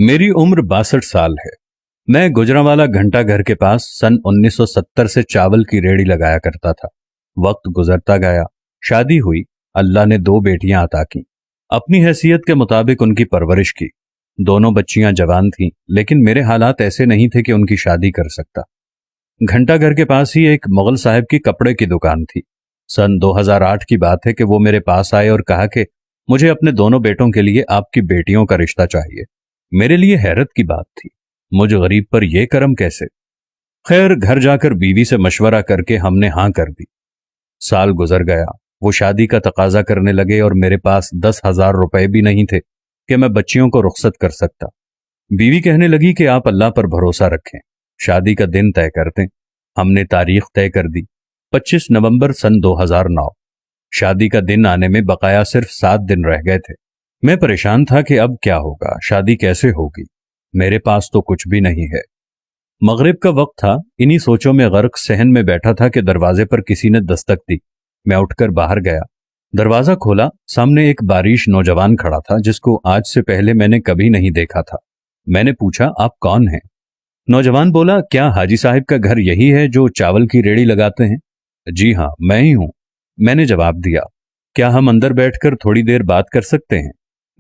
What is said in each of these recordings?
मेरी उम्र 62 साल है। मैं गुजरांवाला घंटा घर के पास सन 1970 से चावल की रेहड़ी लगाया करता था। वक्त गुजरता गया, शादी हुई, अल्लाह ने 2 बेटियां अता की। अपनी हैसियत के मुताबिक उनकी परवरिश की। दोनों बच्चियां जवान थीं, लेकिन मेरे हालात ऐसे नहीं थे कि उनकी शादी कर सकता। घंटा घर के पास ही एक मुगल साहब की कपड़े की दुकान थी। सन 2008 की बात है कि वो मेरे पास आए और कहा कि मुझे अपने दोनों बेटों के लिए आपकी बेटियों का रिश्ता चाहिए। मेरे लिए हैरत की बात थी, मुझ गरीब पर यह करम कैसे। खैर, घर जाकर बीवी से मशवरा करके हमने हां कर दी। साल गुजर गया, वो शादी का तकाजा करने लगे और मेरे पास 10,000 रुपए भी नहीं थे कि मैं बच्चियों को रुखसत कर सकता। बीवी कहने लगी कि आप अल्लाह पर भरोसा रखें, शादी का दिन तय कर दें। हमने तारीख तय कर दी, 25 नवंबर सन 2009। शादी का दिन आने में बकाया सिर्फ 7 दिन रह गए थे। मैं परेशान था कि अब क्या होगा, शादी कैसे होगी। मेरे पास तो कुछ भी नहीं है। मगरिब का वक्त था, इन्हीं सोचों में गर्क सहन में बैठा था कि दरवाजे पर किसी ने दस्तक दी। मैं उठकर बाहर गया, दरवाजा खोला। सामने एक बारिश नौजवान खड़ा था जिसको आज से पहले मैंने कभी नहीं देखा था। मैंने पूछा, आप कौन हैं? नौजवान बोला, क्या हाजी साहब का घर यही है जो चावल की रेहड़ी लगाते हैं? जी हाँ, मैं ही हूं। मैंने जवाब दिया, क्या हम अंदर बैठकर थोड़ी देर बात कर सकते हैं?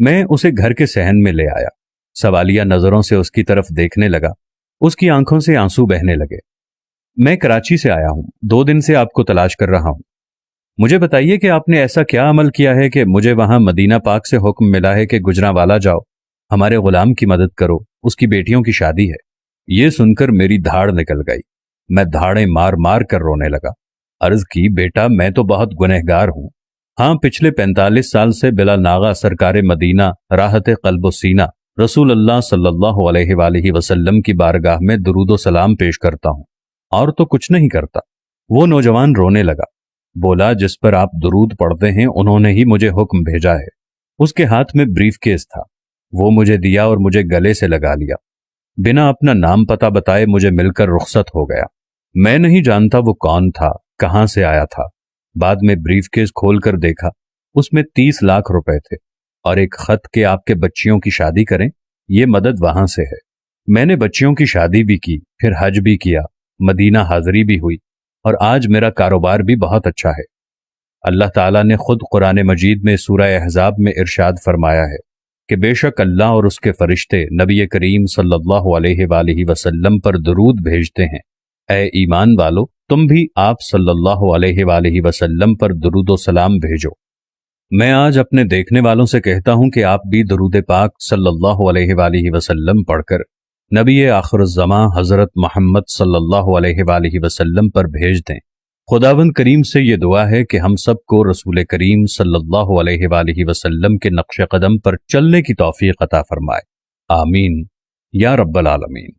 मैं उसे घर के सहन में ले आया। सवालिया नजरों से उसकी तरफ देखने लगा। उसकी आंखों से आंसू बहने लगे। मैं कराची से आया हूं, 2 दिन से आपको तलाश कर रहा हूं। मुझे बताइए कि आपने ऐसा क्या अमल किया है कि मुझे वहां मदीना पाक से हुक्म मिला है कि गुजरांवाला जाओ, हमारे गुलाम की मदद करो, उसकी बेटियों की शादी है। ये सुनकर मेरी धाड़ निकल गई। मैं धाड़ें मार मार कर रोने लगा। अर्ज की, बेटा, मैं तो बहुत गुनहगार हूं। हाँ, पिछले 45 साल से बिला नागा सरकारे मदीना राहत क़ल्ब सीना रसूल अल्लाह सल्लल्लाहु अलैहि वसल्लम की बारगाह में दुरूद व सलाम पेश करता हूँ, और तो कुछ नहीं करता। वो नौजवान रोने लगा, बोला, जिस पर आप दुरूद पढ़ते हैं उन्होंने ही मुझे हुक्म भेजा है। उसके हाथ में ब्रीफकेस था, वो मुझे दिया और मुझे गले से लगा लिया। बिना अपना नाम पता बताए मुझे मिलकर रुखसत हो गया। मैं नहीं जानता वो कौन था, कहां से आया था। बाद में ब्रीफकेस खोलकर देखा, उसमें 30 लाख रुपए थे और एक खत के आपके बच्चियों की शादी करें, ये मदद वहां से है। मैंने बच्चियों की शादी भी की, फिर हज भी किया, मदीना हाजिरी भी हुई, और आज मेरा कारोबार भी बहुत अच्छा है। अल्लाह ताला ने खुद कुरान मजीद में सूरह अहज़ाब में इरशाद फरमाया है कि बेशक अल्लाह और उसके फरिश्ते नबी करीम सल्लल्लाहु अलैहि वसल्लम पर दुरूद भेजते हैं। ए ईमान वालो, तुम भी आप सल्लल्लाहु अलैहि वसल्लम पर दुरूद व सलाम भेजो। मैं आज अपने देखने वालों से कहता हूं कि आप भी दुरूद पाक सल्लल्लाहु अलैहि वसल्लम पढ़कर नबी आखिरुज़्ज़मां हज़रत मोहम्मद सल्लल्लाहु अलैहि वसल्लम पर भेज दें। खुदावंद करीम से ये दुआ है कि हम सबको रसूल करीम सल्लल्लाहु अलैहि वसल्लम के नक्श कदम पर चलने की तौफीक अता फरमाए। आमीन या रब्बल आलमीन।